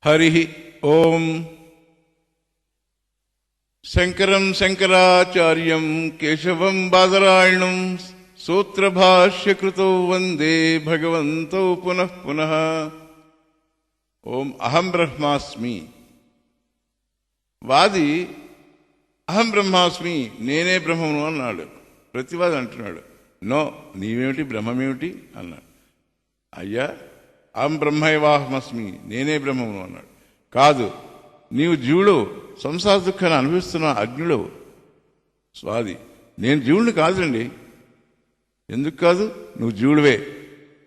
హరి ఓం. శంకరం శంకరాచార్యం కేశవం బాదరాయణం సూత్రభాష్యకృతో వందే భగవంతో పునః పునః. ఓం అహం బ్రహ్మాస్మి. వాది అహం బ్రహ్మాస్మి, నేనే బ్రహ్మను అన్నాడు. ప్రతివాది అంటున్నాడు నో, నీవేమిటి బ్రహ్మమేమిటి అన్నాడు. అయ్యా, అహం బ్రహ్మైవాహమస్మి, నేనే బ్రహ్మను అన్నాడు. కాదు, నీవు జీవుడు, సంసార దుఃఖాన్ని అనుభవిస్తున్న అగ్నిలో. స్వాది, నేను జీవుడిని కాదండి. ఎందుకు కాదు? నువ్వు జీవుడివే.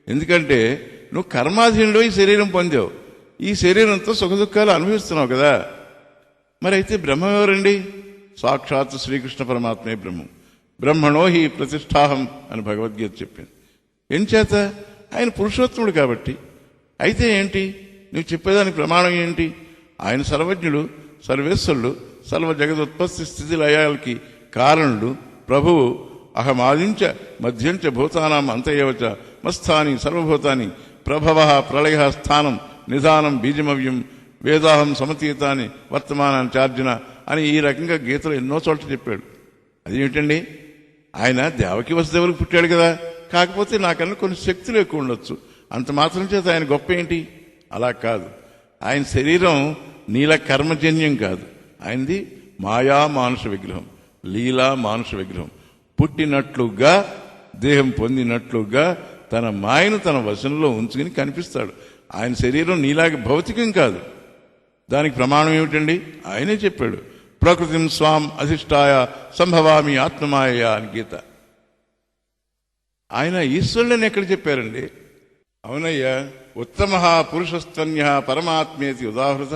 ఎందుకంటే నువ్వు కర్మాధీనుడు ఈ శరీరం పొందావు. ఈ శరీరంతో సుఖదుఖాలు అనుభవిస్తున్నావు కదా. మరి అయితే బ్రహ్మం ఎవరండి? సాక్షాత్ శ్రీకృష్ణ పరమాత్మే బ్రహ్మం. బ్రహ్మణో హి ప్రతిష్టాహం అని భగవద్గీత చెప్పింది. ఎంచేత ఆయన పురుషోత్తముడు కాబట్టి. అయితే ఏంటి నువ్వు చెప్పేదానికి ప్రమాణం ఏంటి? ఆయన సర్వజ్ఞుడు, సర్వేశ్వరుడు, సర్వ జగదుత్పత్తి స్థితి లయాలకి కారణుడు, ప్రభువు. అహమాదించ మధ్యంచ భూతానాం అంతయేవచ మస్థాని సర్వభూతాని ప్రభవ ప్రళయ స్థానం నిధానం బీజమవ్యం వేదాహం సమతీతాని వర్తమానాన్ని చార్జున అని ఈ రకంగా గీతలు ఎన్నో చోట్ల చెప్పాడు. అదేమిటండి? ఆయన దేవకి వసుదేవులకు పుట్టాడు కదా. కాకపోతే నాకన్నా కొన్ని శక్తులు ఎక్కువ ఉండొచ్చు, అంత మాత్రం చేత ఆయన గొప్ప ఏంటి? అలా కాదు. ఆయన శరీరం నీల కర్మజన్యం కాదు. ఆయనది మాయా మానుష విగ్రహం, లీలా మానుష విగ్రహం. పుట్టినట్లుగా దేహం పొందినట్లుగా తన మాయను తన వశంలో ఉంచుకుని కనిపిస్తాడు. ఆయన శరీరం నీలాగా భౌతికం కాదు. దానికి ప్రమాణం ఏమిటండి? ఆయనే చెప్పాడు, ప్రకృతిం స్వాం అధిష్టాయ సంభవామి ఆత్మమాయ అని గీత. ఆయన ఈశ్వరులని ఎక్కడ చెప్పారండి? అవునయ్యా, ఉత్తమ పురుషస్తన్య పరమాత్మేతి ఉదాహృత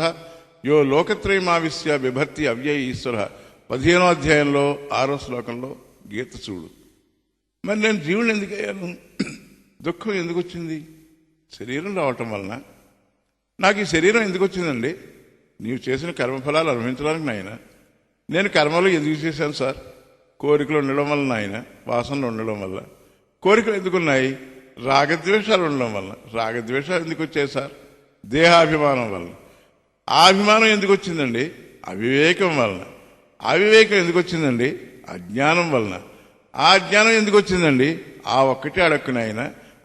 యో లోకత్రయమావిశ్య బిభర్తి అవ్యయ ఈశ్వర. 15వ అధ్యాయంలో 6వ శ్లోకంలో గీత చూడు. మరి నేను జీవుని ఎందుకయ్యాను? దుఃఖం ఎందుకు వచ్చింది? శరీరం రావటం వలన. నాకు ఈ శరీరం ఎందుకు వచ్చిందండి? నీవు చేసిన కర్మఫలాలు అనుభవించడానికి నాయన. నేను కర్మలు ఎందుకు చేశాను సార్? కోరికలు ఉండడం వల్ల నాయన, వాసనలు ఉండడం వల్ల. కోరికలు ఎందుకున్నాయి? రాగద్వేషాలు ఉండడం వల్ల. రాగద్వేషాలు ఎందుకు వచ్చాయి సార్? దేహాభిమానం వల్ల. ఆ అభిమానం ఎందుకు వచ్చిందండి? అవివేకం వలన. అవివేకం ఎందుకు వచ్చిందండి? అజ్ఞానం వలన. ఆ అజ్ఞానం ఎందుకు వచ్చిందండి? ఆ ఒక్కటే అడక్కున ఆయన.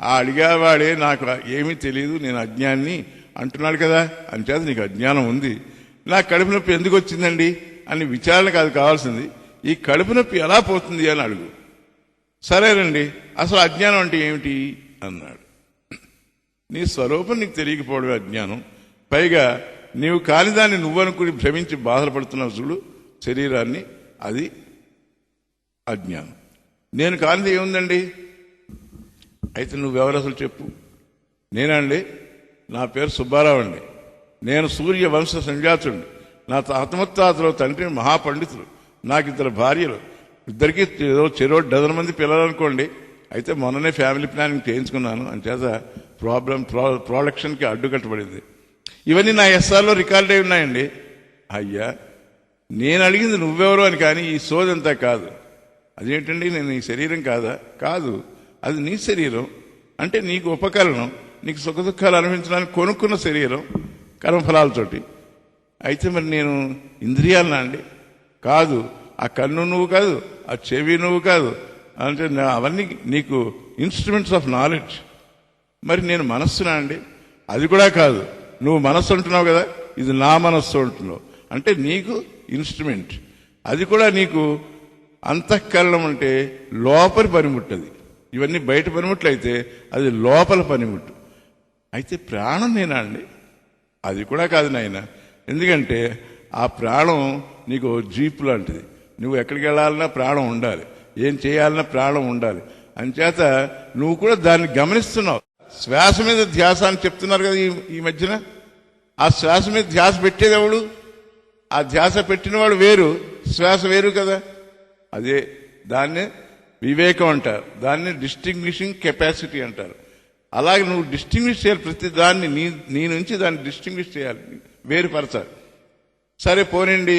ఆ అడిగేవాడే నాకు ఏమీ తెలియదు, నేను అజ్ఞాన్ని అంటున్నాడు కదా. అంచేత నీకు అజ్ఞానం ఉంది. నాకు కడుపు నొప్పి ఎందుకు వచ్చిందండి అని విచారణ కాదు కావాల్సింది. ఈ కడుపు నొప్పి ఎలా పోతుంది అని అడుగు. సరేనండి, అసలు అజ్ఞానం అంటే ఏమిటి అన్నాడు. నీ స్వరూపం నీకు తెలియకపోవడమే అజ్ఞానం. పైగా నీవు కాని దాన్ని నువ్వనుకుని భ్రమించి బాధపడుతున్నావు చూడు శరీరాన్ని, అది అజ్ఞానం. నేను కానిది ఏముందండి? అయితే నువ్వెవరు అసలు చెప్పు. నేనండి, నా పేరు సుబ్బారావు అండి. నేను సూర్య వంశ సంజాతుడిని. నా తాతముత్తాతలో తండ్రి మహాపండితులు. నాకు 2 భార్యలు, ఇద్దరికి చెరో డజన్ మంది పిల్లలు అనుకోండి. అయితే మొన్ననే ఫ్యామిలీ ప్లానింగ్ చేయించుకున్నాను. అంచేత ప్రొడక్షన్కి అడ్డుకట్టబడింది. ఇవన్నీ నా ఎస్ఆర్లో రికార్డ్ అయి ఉన్నాయండి. అయ్యా, నేను అడిగింది నువ్వెవరు అని, కానీ ఈ సోదంతా కాదు. అదేంటండి, నేను ఈ శరీరం కాదా? కాదు, అది నీ శరీరం. అంటే నీకు ఉపకరణం, నీకు సుఖదుఖాలు అనుభవించడానికి కొనుక్కున్న శరీరం కర్మఫలాలతోటి. అయితే మరి నేను ఇంద్రియాలనా అండి? కాదు. ఆ కన్ను నువ్వు కాదు, ఆ చెవి నువ్వు కాదు. అంటే అవన్నీ నీకు ఇన్స్ట్రుమెంట్స్ ఆఫ్ నాలెడ్జ్. మరి నేను మనస్సునా అండి? అది కూడా కాదు. నువ్వు మనస్సు అంటున్నావు కదా, ఇది నా మనస్సు అంటున్నావు. అంటే నీకు ఇన్స్ట్రుమెంట్. అది కూడా నీకు అంతఃకరణం అంటే లోపలి పనిముట్టది. ఇవన్నీ బయట పనిముట్లు అయితే అది లోపల పనిముట్టు. అయితే ప్రాణం నేనా అండి? అది కూడా కాదు నాయన. ఎందుకంటే ఆ ప్రాణం నీకు జీప్ లాంటిది. నువ్వు ఎక్కడికి వెళ్ళాలన్నా ప్రాణం ఉండాలి, ఏం చేయాలన్నా ప్రాణం ఉండాలి. అంచేత నువ్వు కూడా దాన్ని గమనిస్తున్నావు. శ్వాస మీద ధ్యాస అని చెప్తున్నారు కదా ఈ మధ్యన. ఆ శ్వాస మీద ధ్యాస పెట్టేది ఎవడు? ఆ ధ్యాస పెట్టినవాడు వేరు, శ్వాస వేరు కదా. అదే దాన్నే వివేకం అంటారు, దాన్ని డిస్టింగ్విషింగ్ కెపాసిటీ అంటారు. అలాగే నువ్వు డిస్టింగ్విష్ చేయాలి ప్రతి దాన్ని, నీ నుంచి దాన్ని డిస్టింగ్విష్ చేయాలి, వేరుపరచాలి. సరే పోనండి,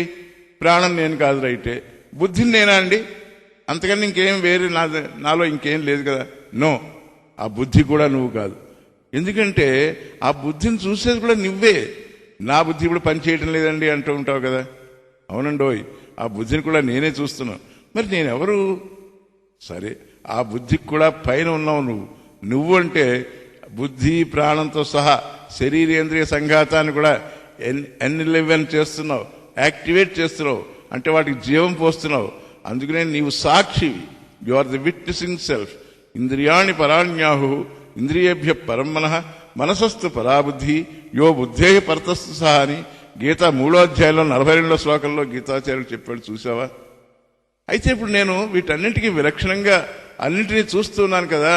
ప్రాణం నేను కాదు రైటే. బుద్ధిని నేనా అండి? అంతకని ఇంకేం వేరే నాలో ఇంకేం లేదు కదా. నో, ఆ బుద్ధి కూడా నువ్వు కాదు. ఎందుకంటే ఆ బుద్ధిని చూసేది కూడా నువ్వే. నా బుద్ధి ఇప్పుడు పనిచేయటం లేదండి అంటూ ఉంటావు కదా. అవునండోయ్, ఆ బుద్ధిని కూడా నేనే చూస్తున్నాను. మరి నేనెవరు? సరే, ఆ బుద్ధికి కూడా పైన ఉన్నావు నువ్వు అంటే బుద్ధి ప్రాణంతో సహా శరీరేంద్రియ సంఘాతాన్ని కూడా N11 చేస్తున్నావు, యాక్టివేట్ చేస్తున్నావు, అంటే వాటికి జీవం పోస్తున్నావు. అందుకనే నీవు సాక్షివి. You are the witnessing self. ఇంద్రియాణి పరాణ్యాహు ఇంద్రియేభ్య పరం మనః మనసస్తు పరాబుద్ధి యో బుద్ధే పరతస్తు సహా అని గీత 3వ అధ్యాయంలో 42వ శ్లోకంలో గీతాచార్యుడు చెప్పాడు, చూసావా? అయితే ఇప్పుడు నేను వీటన్నింటికీ విలక్షణంగా అన్నింటినీ చూస్తున్నాను కదా,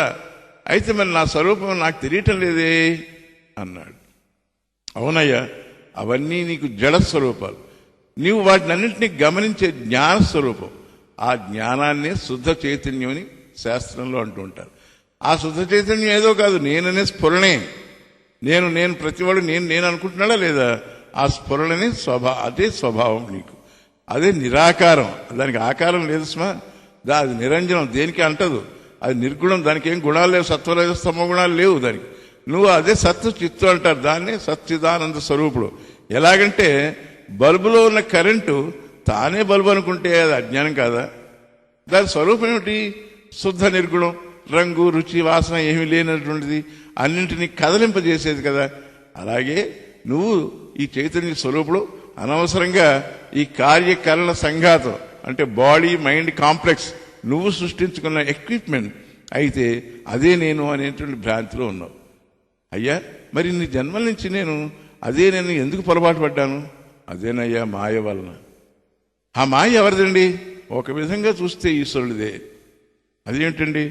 అయితే మరి నా స్వరూపం నాకు తెలియటం లేదే అన్నాడు. అవునయ్యా, అవన్నీ నీకు జడ స్వరూపాలు. నీవు వాటిని అన్నింటినీ గమనించే జ్ఞాన స్వరూపం. ఆ జ్ఞానాన్నే శుద్ధ చైతన్యం అని శాస్త్రంలో అంటూ ఉంటారు. ఆ శుద్ధ చైతన్యం ఏదో కాదు, నేననే స్ఫురణే. నేను ప్రతివాడు నేను అనుకుంటున్నాడా లేదా? ఆ స్ఫురణనే అదే స్వభావం నీకు. అదే నిరాకారం. దానికి ఆకారం లేదు స్మా. అది నిరంజనం, దేనికి అంటదు. అది నిర్గుణం, దానికి ఏం గుణాలు లేవు, సత్వరజ స్తమ గుణాలు లేవు దానికి. నువ్వు అదే సత్తు చిత్తు అంటారు, దాన్నే సచ్చిదానంద స్వరూపుడు. ఎలాగంటే బల్బులో ఉన్న కరెంటు తానే బల్బు అనుకుంటే అది అజ్ఞానం కాదా? దాని స్వరూపం ఏమిటి? శుద్ధ నిర్గుణం, రంగు రుచి వాసన ఏమీ లేనటువంటిది, అన్నింటినీ కదలింపజేసేది కదా. అలాగే నువ్వు ఈ చైతన్య స్వరూపుడు. అనవసరంగా ఈ కార్యకరణ సంఘాతం అంటే బాడీ మైండ్ కాంప్లెక్స్ నువ్వు సృష్టించుకున్న ఎక్విప్మెంట్ అయితే అదే నేను అనేటువంటి భ్రాంతిలో ఉన్నావు. అయ్యా, మరి నీ జన్మల నుంచి నేను ఎందుకు పొరపాటు పడ్డాను? అదేనయ్యా, మాయ వలన. ఆ మాయ ఎవరిదండి? ఒక విధంగా చూస్తే ఈశ్వరుడిదే. అదేంటండి?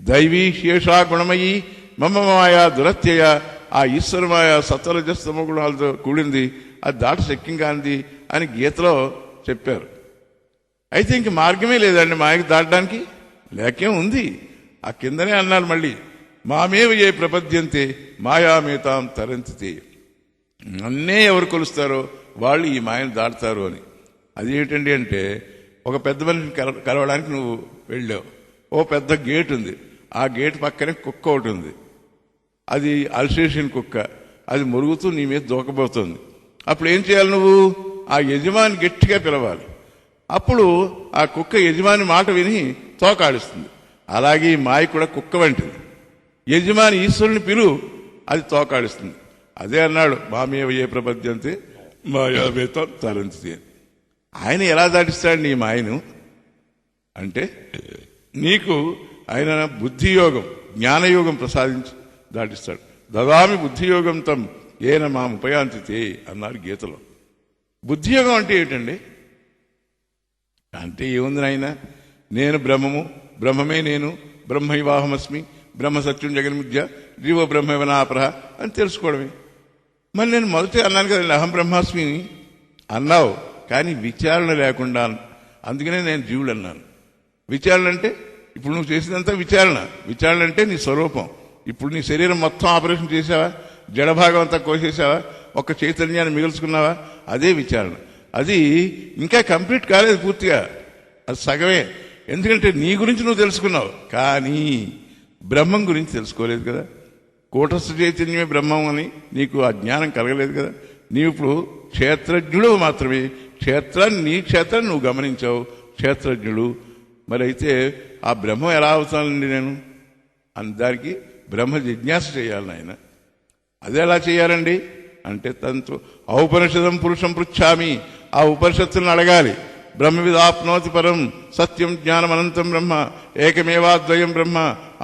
దైవీ శేషా గుణమయ్యి మమ మాయా దురత్యయ. ఆ ఈశ్వర మాయ సత్వరజస్తమ గుణాలతో కూడింది, అది దాట శక్యం కానిది అని గీతలో చెప్పారు. అయితే ఇంక మార్గమే లేదండి మాయకు దాటడానికి. లేకేం ఉంది, ఆ కిందనే అన్నారు మళ్ళీ, మామేవ ఏ ప్రపద్యంతే మాయామేతాం తరంతితే. నన్నే ఎవరు కొలుస్తారో వాళ్ళు ఈ మాయను దాటుతారు అని. అదేమిటండి అంటే, ఒక పెద్ద మనిషిని కలవడానికి నువ్వు వెళ్ళావు. ఓ పెద్ద గేట్ ఉంది, ఆ గేట్ పక్కనే కుక్క ఒకటి ఉంది. అది అల్సేషన్ కుక్క. అది మురుగుతూ నీ మీద దూకబోతుంది. అప్పుడు ఏం చేయాలి? నువ్వు ఆ యజమాని గట్టిగా పిలవాలి. అప్పుడు ఆ కుక్క యజమాని మాట విని తోకాడిస్తుంది. అలాగే ఈ మాయ కూడా కుక్క వంటిది. యజమాని ఈశ్వరుని పిలువు, అది తోకాడిస్తుంది. అదే అన్నాడు, మామేవ ఏ ప్రపద్యంతే మాయామేతాం తరంతితే. ఆయన ఎలా దాటిస్తాడు నీ మాయను అంటే, నీకు ఆయన బుద్ధియోగం జ్ఞానయోగం ప్రసాదించి దాటిస్తాడు. దదామి బుద్ధియోగం తం ఏన మాం ఉపయాంతితే అన్నాడు గీతలో. బుద్ధియోగం అంటే ఏమిటండి? అంటే ఏముంది నాయన, నేను బ్రహ్మము, బ్రహ్మమే నేను, బ్రహ్మైవాహమస్మి, బ్రహ్మ సత్యం జగన్మిథ్య, జీవో బ్రహ్మవనాపరహ అని తెలుసుకోవడమే. మరి నేను మొదట అన్నాను కదండి, అహం బ్రహ్మాస్మి అన్నావు, కానీ విచారణ లేకుండా. అందుకనే నేను జీవుడు అన్నాను. విచారణ అంటే ఇప్పుడు నువ్వు చేసినంత విచారణ. విచారణ అంటే నీ స్వరూపం. ఇప్పుడు నీ శరీరం మొత్తం ఆపరేషన్ చేసావా? జడభాగం అంతా కోసేసావా? ఒక్క చైతన్యాన్ని మిగుల్చుకున్నావా? అదే విచారణ. అది ఇంకా కంప్లీట్ కాలేదు పూర్తిగా, అది సగమే. ఎందుకంటే నీ గురించి నువ్వు తెలుసుకున్నావు, కానీ బ్రహ్మం గురించి తెలుసుకోలేదు కదా. కూటస్థ చైతన్యమే బ్రహ్మం అని నీకు ఆ జ్ఞానం కలగలేదు కదా. నీవు ఇప్పుడు క్షేత్రజ్ఞుడు మాత్రమే. నీ క్షేత్రాన్ని నువ్వు గమనించావు, క్షేత్రజ్ఞుడు. మరి అయితే ఆ బ్రహ్మం ఎలా అవుతానండి నేను? దానికి బ్రహ్మ జిజ్ఞాస చేయాలి నాయన. అదే ఎలా చేయాలండి అంటే, తనతో ఔపనిషదం పురుషం పృచ్ఛామి, ఆ ఉపనిషత్తులను అడగాలి. బ్రహ్మవిదాప్నోతి పరం సత్యం జ్ఞానం అనంతం బ్రహ్మ ఏకమేవాద్వయం బ్రహ్మ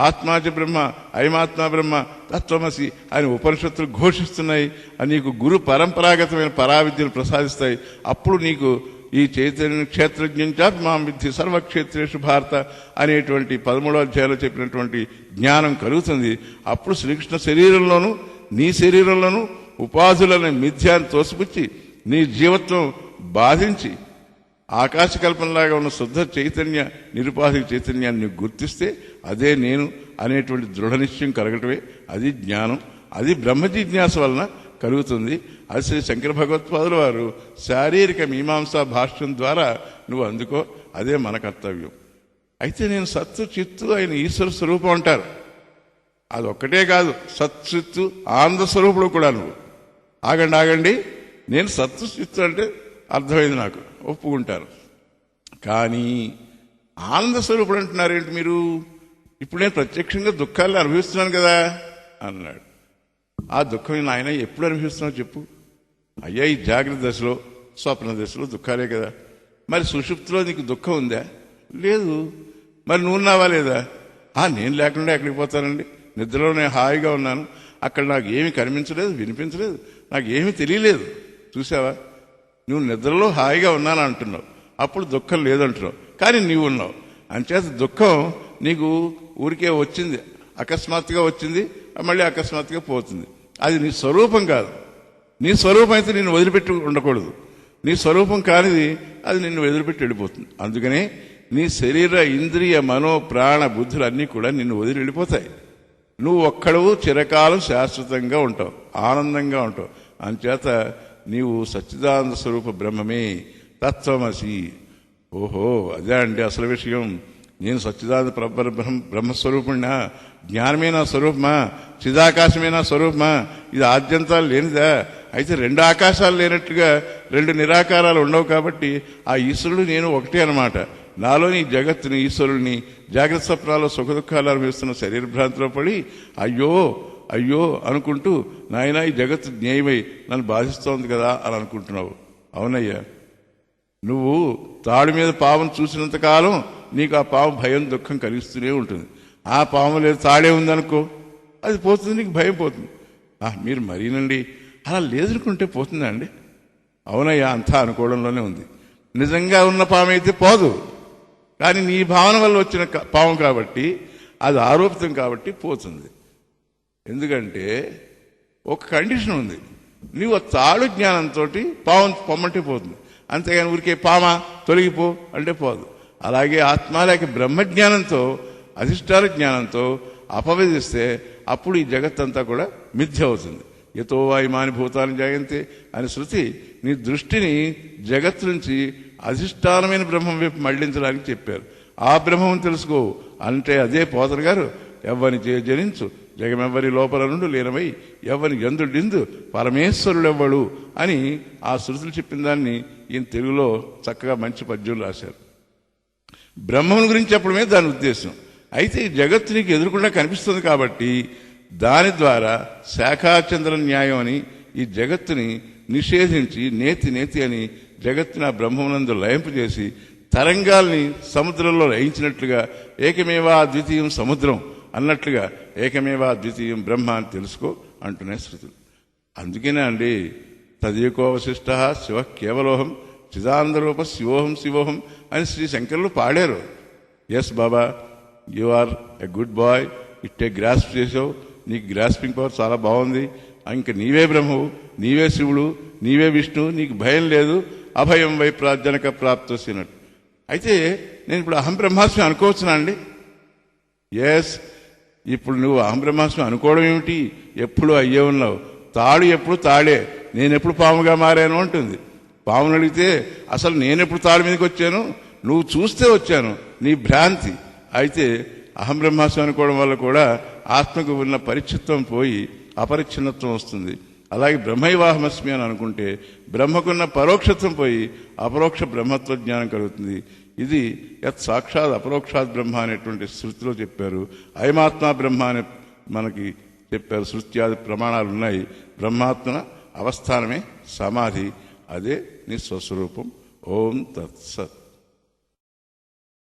ఆత్మాచ బ్రహ్మ అయమాత్మా బ్రహ్మ తత్వమసి అని ఉపనిషత్తులు ఘోషిస్తున్నాయి. అని నీకు గురు పరంపరాగతమైన పరావిద్యను ప్రసాదిస్తాయి. అప్పుడు నీకు ఈ చైతన్య క్షేత్రజ్ఞంచాపి మాం విద్ధి సర్వక్షేత్రేషు భారత అనేటువంటి 13వ అధ్యాయంలో చెప్పినటువంటి జ్ఞానం కలుగుతుంది. అప్పుడు శ్రీకృష్ణ శరీరంలోనూ నీ శరీరంలోనూ ఉపాధులను మిథ్యాన్ని తోసిపుచ్చి నీ జీవత్వం బాధించి ఆకాశకల్పనలాగా ఉన్న శుద్ధ చైతన్య నిరుపాధిక చైతన్యాన్ని నువ్వు గుర్తిస్తే అదే నేను అనేటువంటి దృఢ నిశ్చయం కలగటమే అది జ్ఞానం. అది బ్రహ్మ జిజ్ఞాస వలన కలుగుతుంది. అది శ్రీ శంకర భగవత్పాదుల వారు శారీరక మీమాంసా భాష్యం ద్వారా నువ్వు అందుకో, అదే మన కర్తవ్యం. అయితే నేను సత్తు చిత్తు ఆయన ఈశ్వర స్వరూపం అంటారు. అదొక్కటే కాదు, సత్చిత్తు ఆనంద స్వరూపుడు కూడా నువ్వు. ఆగండి, నేను సత్తు చిత్తు అంటే అర్థమైంది, నాకు ఒప్పుకుంటాను. కానీ ఆనంద స్వరూపుడు అంటున్నారేంటి మీరు? ఇప్పుడు నేను ప్రత్యక్షంగా దుఃఖాలను అనుభవిస్తున్నాను కదా అన్నాడు. ఆ దుఃఖం నాయన ఎప్పుడు అనుభవిస్తున్నావు చెప్పు. అయ్యా ఈ జాగ్రత్త దశలో, స్వప్న దశలో దుఃఖాలే కదా. మరి సుషుప్తిలో నీకు దుఃఖం ఉందా? లేదు. మరి నువ్వు ఉన్నావా లేదా? నేను లేకుండా ఎక్కడికి పోతానండి, నిద్రలో నేను హాయిగా ఉన్నాను, అక్కడ నాకు ఏమీ కనిపించలేదు, వినిపించలేదు, నాకు ఏమీ తెలియలేదు. చూసావా, నువ్వు నిద్రలో హాయిగా ఉన్నాను అంటున్నావు, అప్పుడు దుఃఖం లేదంటున్నావు, కానీ నీవు ఉన్నావు. అంచేత దుఃఖం నీకు ఊరికే వచ్చింది, అకస్మాత్తుగా వచ్చింది, మళ్ళీ అకస్మాత్తుగా పోతుంది. అది నీ స్వరూపం కాదు. నీ స్వరూపం అయితే నిన్ను వదిలిపెట్టి ఉండకూడదు. నీ స్వరూపం కానిది అది నిన్ను వదిలిపెట్టి వెళ్ళిపోతుంది. అందుకనే నీ శరీర, ఇంద్రియ, మనో, ప్రాణ, బుద్ధులు అన్నీ కూడా నిన్ను వదిలి వెళ్ళిపోతాయి. నువ్వు ఒక్కడవు చిరకాలం శాశ్వతంగా ఉంటావు, ఆనందంగా ఉంటావు. అంచేత నీవు సచ్చిదానంద స్వరూప బ్రహ్మమే, తత్వమసి. ఓహో, అదే అండి అసలు విషయం. నేను సచ్చిదానంద బ్రహ్మస్వరూపుణ్ణా? జ్ఞానమే నా స్వరూపమా? చిదాకాశమే నా స్వరూపమా? ఇది ఆద్యంతాలు లేనిదా? అయితే రెండు ఆకాశాలు లేనట్టుగా రెండు నిరాకారాలు ఉండవు. కాబట్టి ఆ ఈశ్వరుడు నేను ఒకటే అన్నమాట. నాలోని జగత్తుని, ఈశ్వరుడిని జాగ్రత్త స్వప్నాల్లో సుఖ దుఃఖాలు అనుభవిస్తున్న శరీర భ్రాంతిలో పడి అయ్యో అయ్యో అనుకుంటూ నాయనా ఈ జగత్తు జ్ఞేయమై నన్ను బాధిస్తోంది కదా అని అనుకుంటున్నావు. అవునయ్యా, నువ్వు తాడు మీద పామును చూసినంత కాలం నీకు ఆ పాము భయం, దుఃఖం కలిగిస్తూనే ఉంటుంది. ఆ పాము లేదు, తాడే ఉందనుకో, అది పోతుంది, నీకు భయం పోతుంది. మీరు మరీనండి అలా లేదనుకుంటే పోతుందా అండి? అవునయ్యా, అంతా అనుకోవడంలోనే ఉంది. నిజంగా ఉన్న పాము అయితే పోదు, కానీ నీ భావన వల్ల వచ్చిన పాము కాబట్టి, అది ఆరోపితం కాబట్టి పోతుంది. ఎందుకంటే ఒక కండిషన్ ఉంది, నువ్వు తాడు జ్ఞానంతో పాము పొమ్మంటే పోతుంది, అంతేగాని ఊరికే పామా తొలగిపో అంటే పోదు. అలాగే ఆత్మ బ్రహ్మజ్ఞానంతో, అధిష్టాన జ్ఞానంతో అపవేదిస్తే అప్పుడు ఈ జగత్తంతా కూడా మిథ్య అవుతుంది. యతో వాయుమాని భూతాన్ని జాయంతే అని శృతి నీ దృష్టిని జగత్తు నుంచి అధిష్టానమైన బ్రహ్మం వైపు మళ్లించడానికి చెప్పారు. ఆ బ్రహ్మం తెలుసుకో అంటే అదే పోతన గారు ఎవ్వని జనించు జగమెవ్వరి లోపల నుండి లీనమై ఎవ్వని ఎందుడిందు పరమేశ్వరుడెవ్వడు అని ఆ శృతులు చెప్పిన దాన్ని ఈయన తెలుగులో చక్కగా మంచి పద్యం రాశారు. బ్రహ్మం గురించి చెప్పడమే దాని ఉద్దేశం. అయితే ఈ జగత్తు నీకు ఎదురుకుండా కనిపిస్తుంది కాబట్టి దాని ద్వారా శాఖాచంద్ర న్యాయం అని ఈ జగత్తుని నిషేధించి నేతి నేతి అని జగత్తుని ఆ బ్రహ్మమునందు లయింపు చేసి తరంగాల్ని సముద్రంలో లయించినట్లుగా ఏకమేవా ద్వితీయం సముద్రం అన్నట్లుగా ఏకమేవా ద్వితీయం బ్రహ్మ అని తెలుసుకో అంటున్నాయి శృతులు. అందుకేనే అండి తదేకోవశిష్ట శివ కేవలోహం చిదానందరూప శివోహం శివోహం అని శ్రీ శంకరులు పాడారు. Yes baba, you are a good boy, ఇట్టే గ్రాస్ప్ చేసావు, నీకు గ్రాస్పింగ్ పవర్ చాలా బాగుంది, ఇంక నీవే బ్రహ్మవు, నీవే శివుడు, నీవే విష్ణు, నీకు భయం లేదు, అభయం వై జనక ప్రాప్తొచ్చినట్టు. అయితే నేను ఇప్పుడు అహం బ్రహ్మాస్మి అనుకోవచ్చునా అండి? ఎస్, ఇప్పుడు నువ్వు అహం బ్రహ్మాస్మి అనుకోవడం ఏమిటి? ఎప్పుడు అయ్యే ఉన్నావు. తాడు ఎప్పుడు తాడే, నేనెప్పుడు పాముగా మారాను అంటుంది. పామును అడిగితే అసలు నేనెప్పుడు తాడు మీదకి వచ్చాను, నువ్వు చూస్తే వచ్చాను, నీ భ్రాంతి. అయితే అహం బ్రహ్మాస్మి అనుకోవడం వల్ల కూడా ఆత్మకు ఉన్న పరిచ్ఛిత్వం పోయి అపరిచ్ఛిన్నత్వం వస్తుంది. అలాగే బ్రహ్మైవాహమస్మి అని అనుకుంటే బ్రహ్మకున్న పరోక్షత్వం పోయి అపరోక్ష బ్రహ్మత్వ జ్ఞానం కలుగుతుంది. ఇది యత్ సాక్షాత్ అపరోక్షాత్ బ్రహ్మ అనేటువంటి శృతిలో చెప్పారు. అయమాత్మ బ్రహ్మ అని మనకి చెప్పారు. శృత్యాది ప్రమాణాలు ఉన్నాయి. బ్రహ్మాత్మన అవస్థానమే సమాధి, అదే నీ స్వస్వరూపం. ఓం తత్సత్.